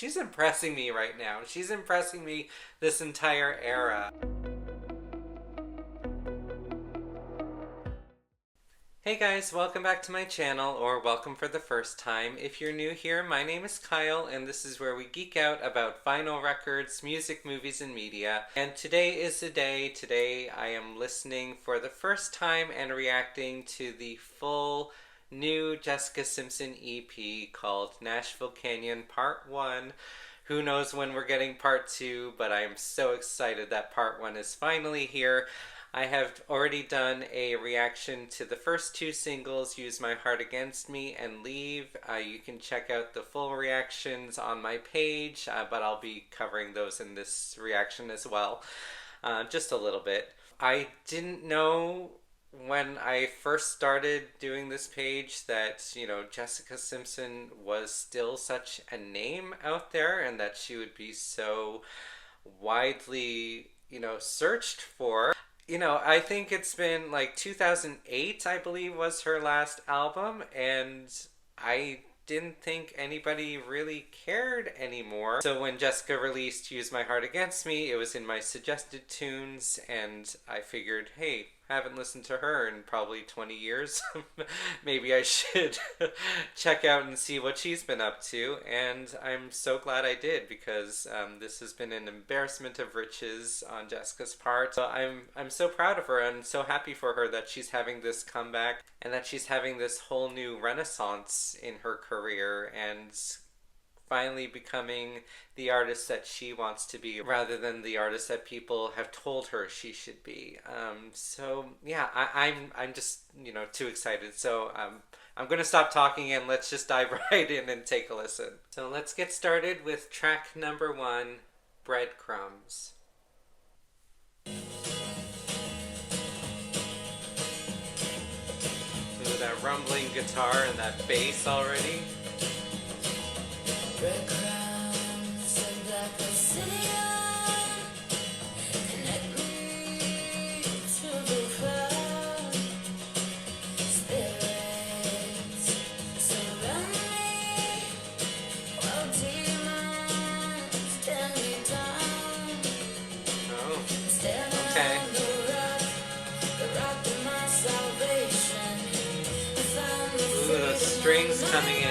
She's impressing me right now. She's impressing me this entire era. Hey guys, welcome back to my channel, or welcome for the first time. If you're new here, my name is Kyle, and this is where we geek out about vinyl records, music, movies, and media. And today is the day. Today I am listening for the first time and reacting to the full new Jessica Simpson EP called Nashville Canyon Part 1. Who knows when we're getting Part 2, but I am so excited that Part 1 is finally here. I have already done a reaction to the first two singles, Use My Heart Against Me and Leave. You can check out the full reactions on my page, but I'll be covering those in this reaction as well, just a little bit. I didn't know when I first started doing this page that, Jessica Simpson was still such a name out there and that she would be so widely, searched for. I think it's been like 2008, I believe, was her last album, and I didn't think anybody really cared anymore. So when Jessica released Use My Heart Against Me, it was in my suggested tunes, and I figured, hey, haven't listened to her in probably 20 years. Maybe I should check out and see what she's been up to. And I'm so glad I did, because this has been an embarrassment of riches on Jessica's part. So I'm so proud of her and so happy for her that she's having this comeback and that she's having this whole new renaissance in her career and finally becoming the artist that she wants to be rather than the artist that people have told her she should be. So yeah, I'm just too excited. So I'm gonna stop talking and let's just dive right in and take a listen. So let's get started with track number 1, Breadcrumbs. Ooh, that rumbling guitar and that bass already. Breadcrumbs and black obsidian connect me to the crowd. Spirits surround me while demons bend me down. Oh, Standing okay. on the rock of my salvation. I found the Ooh, those strings coming in.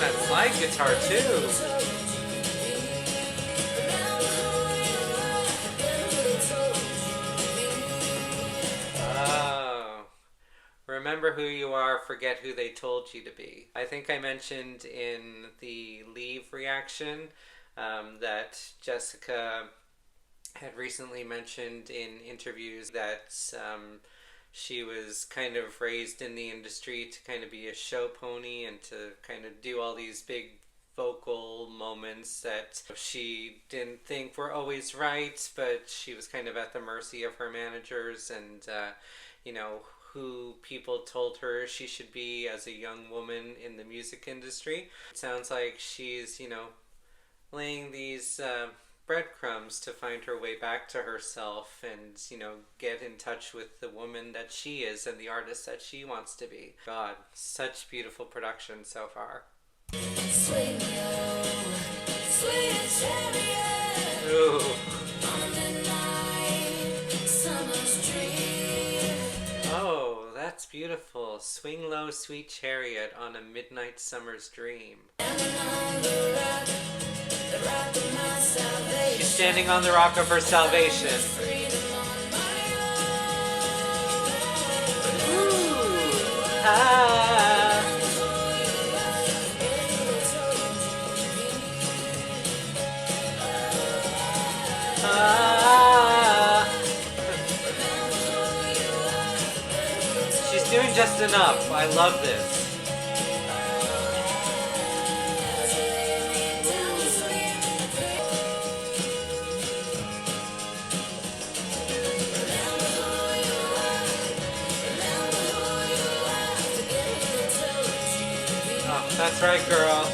That slide guitar too. Oh. Remember who you are, forget who they told you to be. I think I mentioned in the Leave reaction that Jessica had recently mentioned in interviews that she was kind of raised in the industry to kind of be a show pony and to kind of do all these big vocal moments that she didn't think were always right, but she was kind of at the mercy of her managers and, who people told her she should be as a young woman in the music industry. It sounds like she's, laying these breadcrumbs to find her way back to herself and, get in touch with the woman that she is and the artist that she wants to be. God, such beautiful production so far. Swing low, sweet chariot. Ooh. On a midnight summer's dream. Oh, that's beautiful. Swing low, sweet chariot on a midnight summer's dream. Standing on the rock of my salvation. She's standing on the rock of her salvation. Freedom on my Ooh. Ah. Ah. She's doing just enough. I love this. Oh, that's right, girl.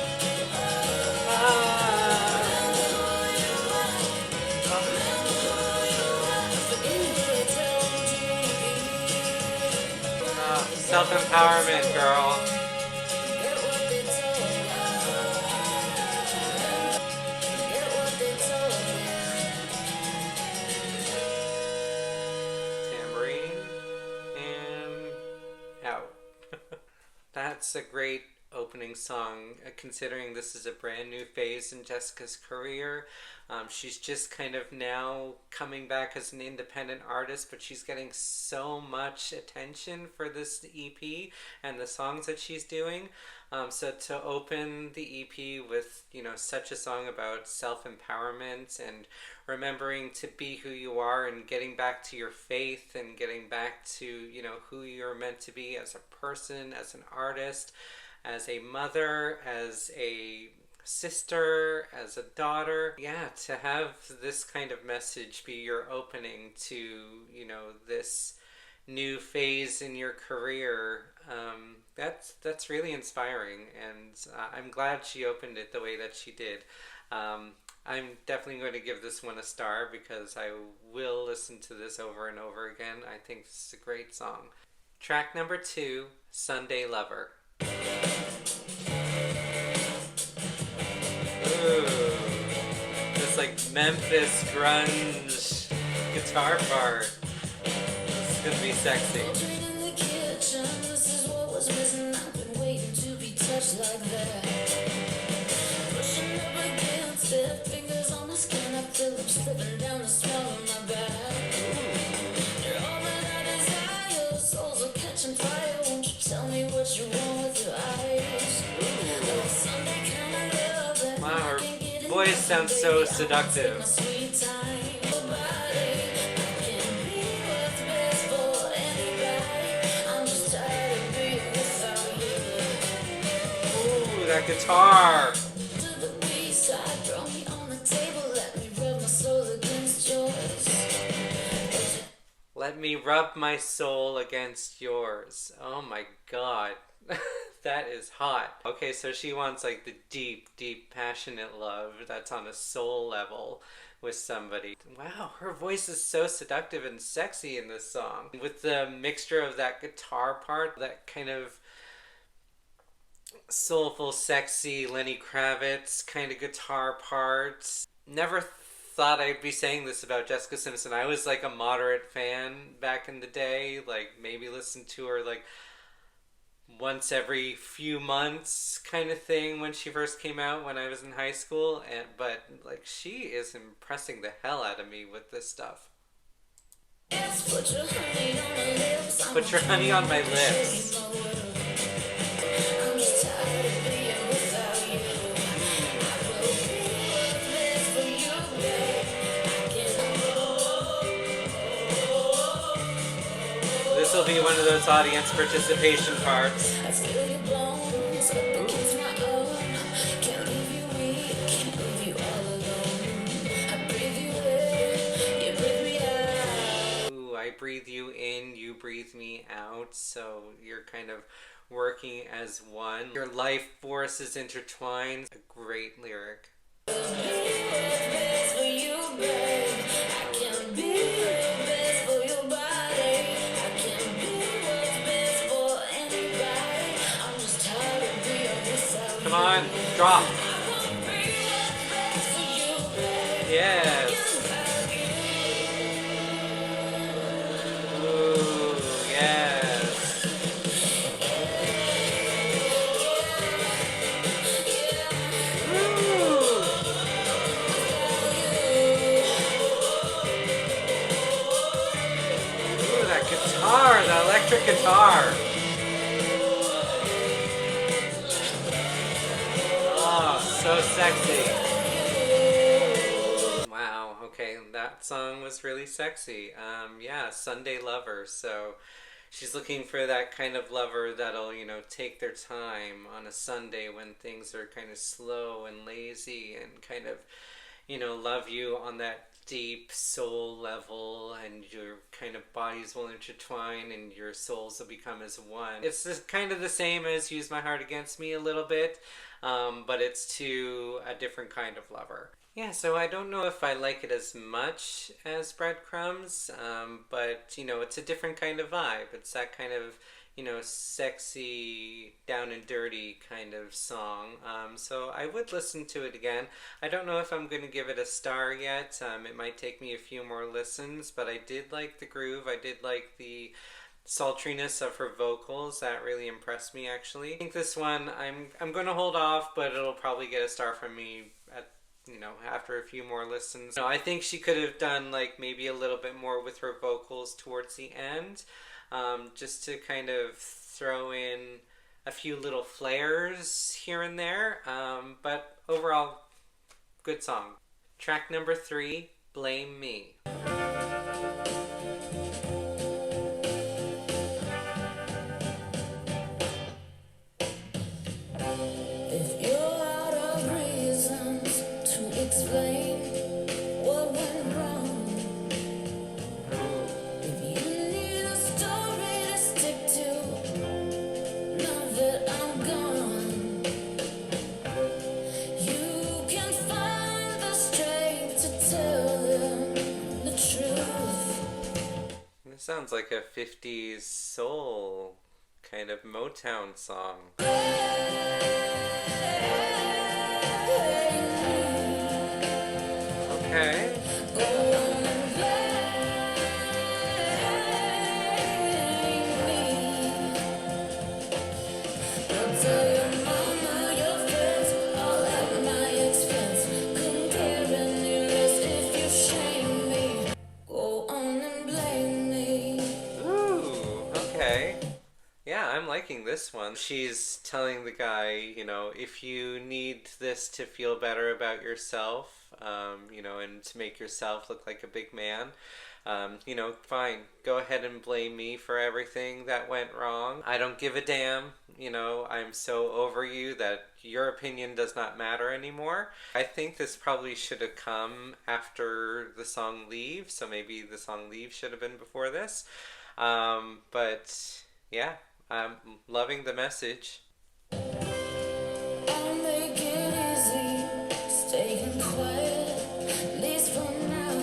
self-empowerment, girl. Get what they told you. Get what they told you. Tambourine and out. That's a great opening song, considering this is a brand new phase in Jessica's career. She's just kind of now coming back as an independent artist, but she's getting so much attention for this EP and the songs that she's doing. So to open the EP with, such a song about self-empowerment and remembering to be who you are and getting back to your faith and getting back to, who you're meant to be as a person, as an artist, as a mother, as a sister, as a daughter. Yeah, to have this kind of message be your opening to, this new phase in your career, that's really inspiring, and I'm glad she opened it the way that she did. I'm definitely going to give this one a star because I will listen to this over and over again. I think this is a great song. Track number 2, Sunday Lover. Ooh, this like Memphis grunge guitar part. This is gonna be sexy. In the kitchen, this is what was missing. I've been waiting to be touched like that. Pushing up against it, fingers on the skin. I feel them slipping down the smell of my back. You're all that I desire. Souls are catching fire. Won't you tell me what you want with your eyes? Oh, Sunday kind of love that Wow, I her can get in voice my sounds baby. so I'll take my seductive. sweet time. Nobody, I can be what's best for anybody. I'm just tired of being without you. Ooh, that guitar. To the B-side, throw me on the table, let me rub my soul against yours. Let me rub my soul against yours. Oh my god. That is hot. Okay, so she wants like the deep, deep, passionate love that's on a soul level with somebody. Wow, her voice is so seductive and sexy in this song. With the mixture of that guitar part, that kind of soulful, sexy Lenny Kravitz kind of guitar part. Never thought I'd be saying this about Jessica Simpson. I was like a moderate fan back in the day, like maybe listened to her like once every few months kind of thing when she first came out when I was in high school, but like she is impressing the hell out of me with this stuff. Yes, put your honey on my lips. Put your honey on my lips. I'm just tired of being without you. I will be what's best for you, babe. This will be one of those audience participation parts. I feel your bones up against my own. Can't leave you weak, can't leave you all alone. I breathe you in, you breathe me out. Ooh, I breathe you in, you breathe me out. So you're kind of working as one. Your life force is intertwined. A great lyric. Be what's best for you, babe. I can be what's best for your body. I can be what's best for anybody. I'm just tired of being without you. Come on, drop. I wanna be what's best for you, babe. Yes. Ooh, yes. Ooh, that guitar, that electric guitar. Oh, so sexy. Wow, okay, that song was really sexy. Yeah, Sunday Lover. So she's looking for that kind of lover that'll, take their time on a Sunday when things are kind of slow and lazy and kind of, love you on that deep soul level, and your kind of bodies will intertwine and your souls will become as one. It's kind of the same as Use My Heart Against Me a little bit, but it's to a different kind of lover. Yeah, so I don't know if I like it as much as Breadcrumbs, but it's a different kind of vibe. It's that kind of sexy, down and dirty kind of song. So I would listen to it again. I don't know if I'm going to give it a star yet. It might take me a few more listens, but I did like the groove. I did like the sultriness of her vocals. That really impressed me, actually. I think this one, I'm going to hold off, but it'll probably get a star from me at after a few more listens. I think she could have done like maybe a little bit more with her vocals towards the end, just to kind of throw in a few little flares here and there. But overall, good song. Track number 3, Blame Me. If you're out of reasons to explain what went wrong, if you need a story to stick to, now that I'm gone, you can find the strength to tell them the truth. This sounds like a 50s soul kind of Motown song. Okay. Ooh, okay. Yeah, I'm liking this one. She's telling the guy, if you need this to feel better about yourself, and to make yourself look like a big man, fine. Go ahead and blame me for everything that went wrong. I don't give a damn. I'm so over you that your opinion does not matter anymore. I think this probably should have come after the song Leave, so maybe the song Leave should have been before this. But yeah, I'm loving the message. I'll make it easy, staying quiet, at least for now.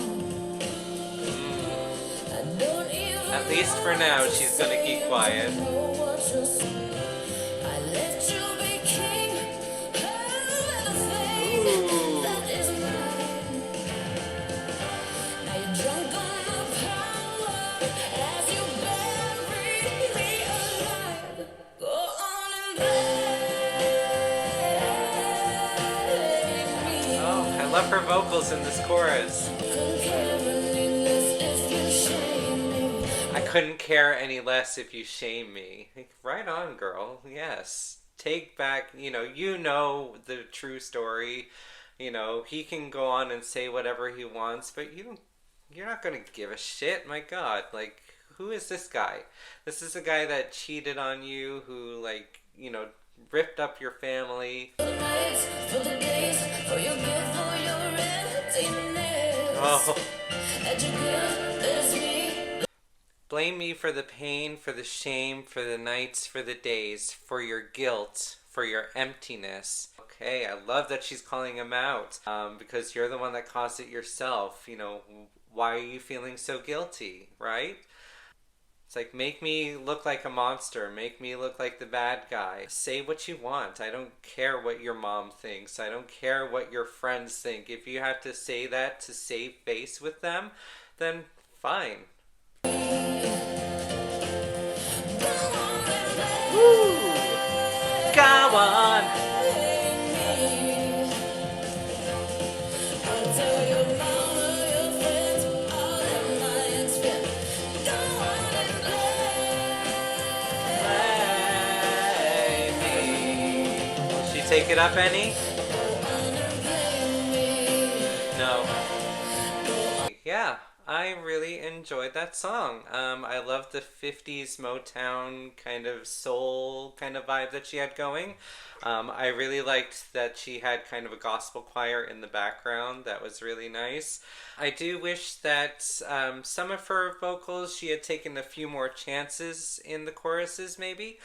I don't even At least for now, she's gonna keep quiet. know what you'll say. I left you be king of everything that is mine. Now you're drunk on the power as you bury me alive. Go on and blame me. Oh, I love her vocals in this chorus. Couldn't care any less if you shame me. I couldn't care any less if you shame me. Like, right on, girl. Yes. Take back, you know the true story. He can go on and say whatever he wants, but you're not gonna give a shit. My God, like, who is this guy? This is a guy that cheated on you, who, like, ripped up your family. For the nights, for the days, for your gift, for your emptiness. Oh. At your good, there's me. Blame me for the pain, for the shame, for the nights, for the days, for your guilt, for your emptiness. Okay, I love that she's calling him out, because you're the one that caused it yourself. Why are you feeling so guilty, right? It's like, make me look like a monster, make me look like the bad guy. Say what you want. I don't care what your mom thinks. I don't care what your friends think. If you have to say that to save face with them, then fine. Woo! Go on! I'll tell your mama, your friends, all that my spent. Go on and Blame me. Will she take it up any? blame me. No. Yeah, I really enjoyed that song. I love the 50s Motown kind of soul kind of vibe that she had going. I really liked that she had kind of a gospel choir in the background. That was really nice. I do wish that some of her vocals, she had taken a few more chances in the choruses maybe.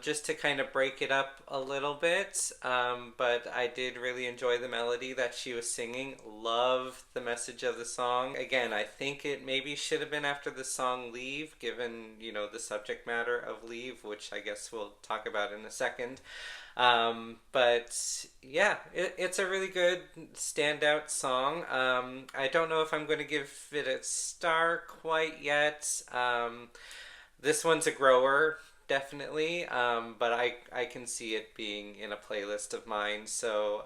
just to kind of break it up a little bit. But I did really enjoy the melody that she was singing. Love the message of the song. Again, I think it maybe should have been after the song Leave, given, the subject matter of Leave, which I guess we'll talk about in a second. But yeah, it's a really good standout song. I don't know if I'm going to give it a star quite yet. This one's a grower, definitely, but I can see it being in a playlist of mine. So,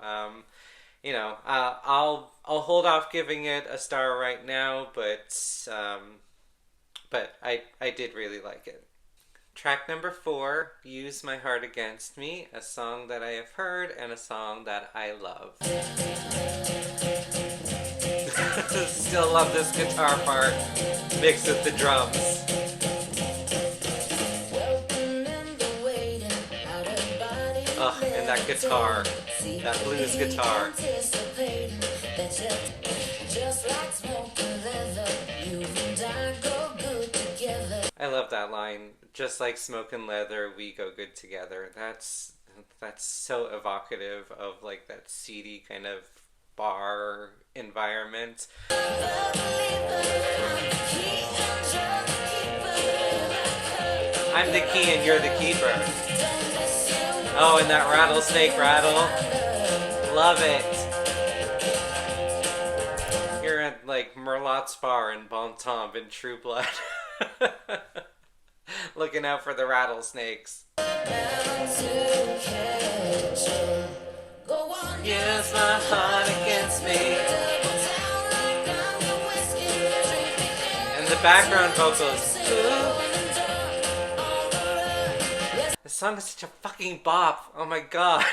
I'll hold off giving it a star right now, but I did really like it. Track number 4, Use My Heart Against Me, a song that I have heard and a song that I love. Still love this guitar part mixed with the drums. Ugh, and that guitar, that blues guitar. I love that line. Just like smoke and leather, we go good together. That's so evocative of like that seedy kind of bar environment. I'm the key and you're the keeper. Oh, and that rattlesnake rattle. Love it. You're at like Merlot's bar in Bon Temps in True Blood. Looking out for the rattlesnakes. Use my heart against me. And the background vocals. This song is such a fucking bop. Oh my god.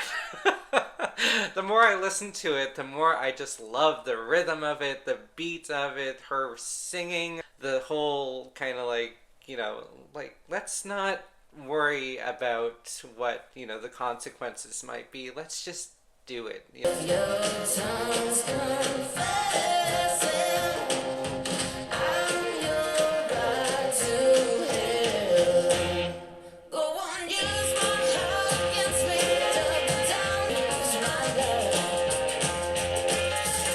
The more I listen to it, the more I just love the rhythm of it, the beat of it, her singing, the whole kind of like, let's not worry about what, the consequences might be. Let's just do it. Your tongue's confessing, I'm your right to hell. Go on, use my heart against me, double down, use my love.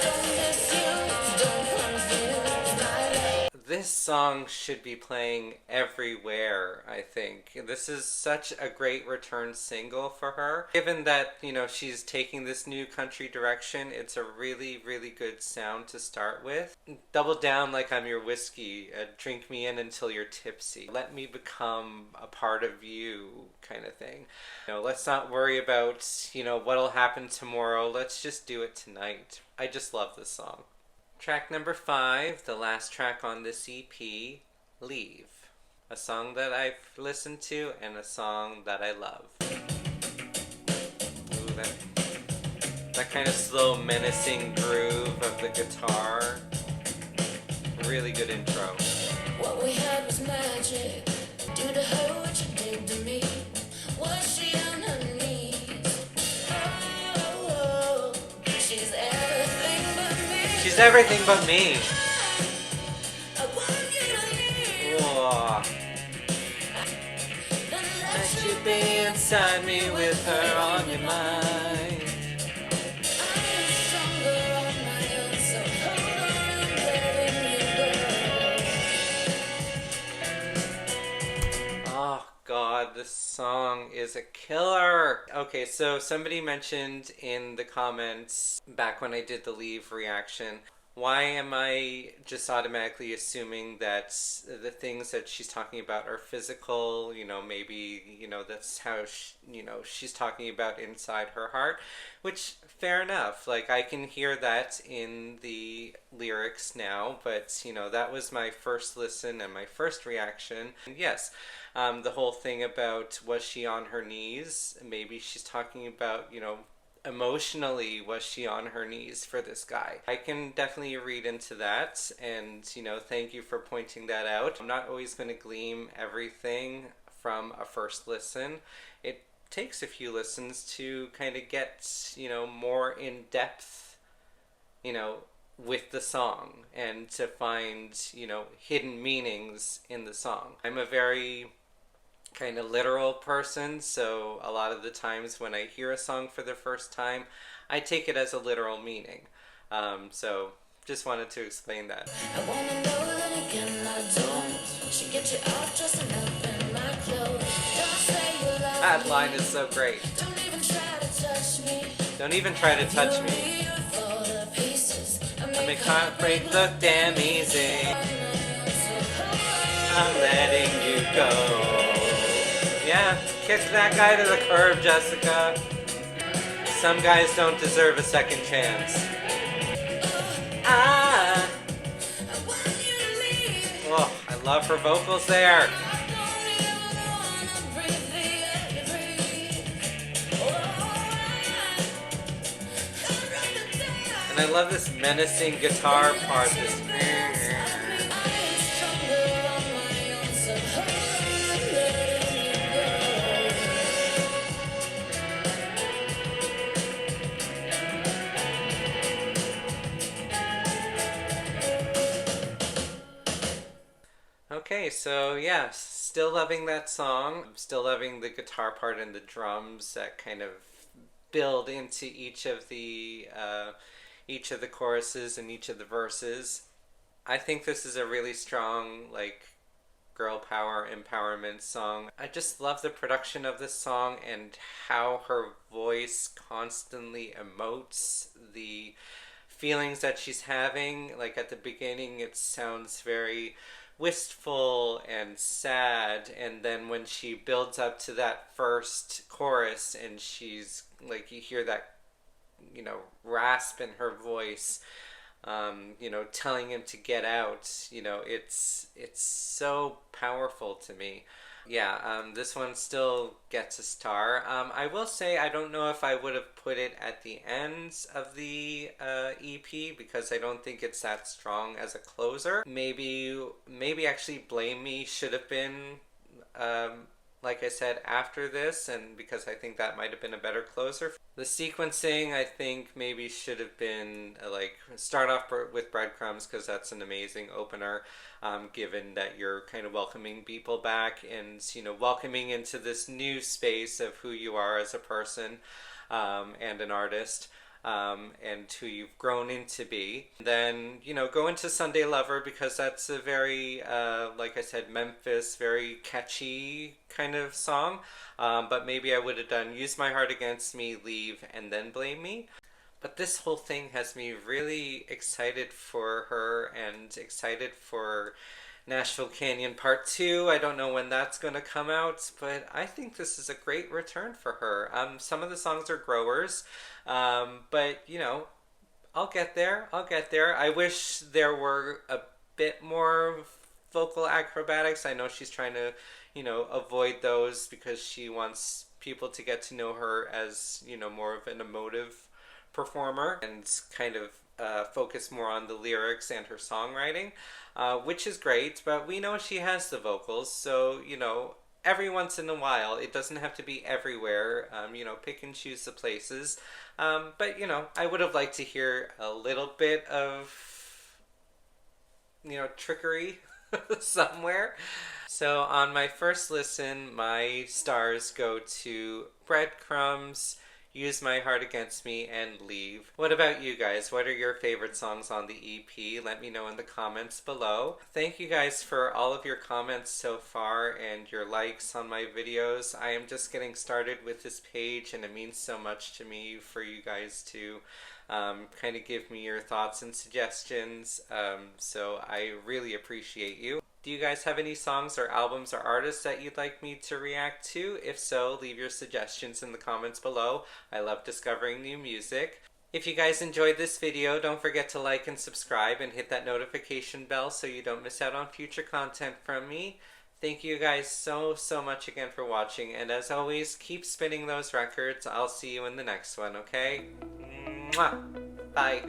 Don't misuse, don't confuse my love. This song should be playing everywhere, I think. This is such a great return single for her. Given that, she's taking this new country direction, it's a really, really good sound to start with. Double down like I'm your whiskey. Drink me in until you're tipsy. Let me become a part of you kind of thing. Let's not worry about, what'll happen tomorrow. Let's just do it tonight. I just love this song. Track number 5, the last track on this EP, Leave. A song that I've listened to and a song that I love. Ooh, that kind of slow, menacing groove of the guitar. Really good intro. What we had was magic. Do to her what you did to me. Was she on her knees? Oh, she's everything but me. She's everything but me. Whoa. Let you be inside me with her on your mind. I am stronger on my own, so hold on and letting you go. Oh god, this song is a killer. Okay, so somebody mentioned in the comments back when I did the Leave reaction, why am I just automatically assuming that the things that she's talking about are physical? Maybe, that's how, she's talking about inside her heart, which, fair enough. Like, I can hear that in the lyrics now, but, that was my first listen and my first reaction. And yes, the whole thing about was she on her knees? Maybe she's talking about, emotionally, was she on her knees for this guy? I can definitely read into that, and thank you for pointing that out. I'm not always going to glean everything from a first listen. It takes a few listens to kind of get more in depth with the song and to find hidden meanings in the song. I'm a very kind of literal person, so a lot of the times when I hear a song for the first time, I take it as a literal meaning. So just wanted to explain that. I wanna know that again, I don't. Should get you out dressing up in my clothes. Don't say you love That me. line is so great. Don't even try to touch me. Don't even try to touch me. For the pieces. I make heartbreak look damn easy. I'm letting you go. Yeah, kick that guy to the curb, Jessica. Some guys don't deserve a second chance. Ah. Oh, I love her vocals there. And I love this menacing guitar part. This. Okay, so yeah, still loving that song. I'm still loving the guitar part and the drums that kind of build into each of the choruses and each of the verses. I think this is a really strong, like, girl power empowerment song. I just love the production of this song and how her voice constantly emotes the feelings that she's having. Like at the beginning, it sounds very wistful and sad, and then when she builds up to that first chorus and she's like, you hear that, rasp in her voice, telling him to get out, it's so powerful to me. Yeah, this one still gets a star. I will say I don't know if I would have put it at the ends of the EP because I don't think it's that strong as a closer. Maybe actually Blame Me should have been, like I said, after this, and because I think that might have been a better closer. The sequencing, I think, maybe should have been start off with Breadcrumbs because that's an amazing opener, given that you're kind of welcoming people back and, welcoming into this new space of who you are as a person and an artist. And who you've grown into be. Then, go into Sunday Lover because that's a very, like I said, Memphis, very catchy kind of song. But maybe I would have done Use My Heart Against Me, Leave, and then Blame Me. But this whole thing has me really excited for her and excited for Nashville Canyon Part 2. I don't know when that's going to come out, but I think this is a great return for her. Some of the songs are growers, but, I'll get there. I wish there were a bit more vocal acrobatics. I know she's trying to, avoid those because she wants people to get to know her as, more of an emotive performer and kind of focus more on the lyrics and her songwriting, which is great, but we know she has the vocals, so, every once in a while, it doesn't have to be everywhere, pick and choose the places, but, I would have liked to hear a little bit of, trickery somewhere. So on my first listen, my stars go to Breadcrumbs, Use My Heart Against Me, and Leave. What about you guys? What are your favorite songs on the EP? Let me know in the comments below. Thank you guys for all of your comments so far and your likes on my videos. I am just getting started with this page and it means so much to me for you guys to kind of give me your thoughts and suggestions. So I really appreciate you. Do you guys have any songs or albums or artists that you'd like me to react to? If so, leave your suggestions in the comments below. I love discovering new music. If you guys enjoyed this video, don't forget to like and subscribe and hit that notification bell so you don't miss out on future content from me. Thank you guys so much again for watching, and as always, keep spinning those records. I'll see you in the next one, okay? Mwah! Bye!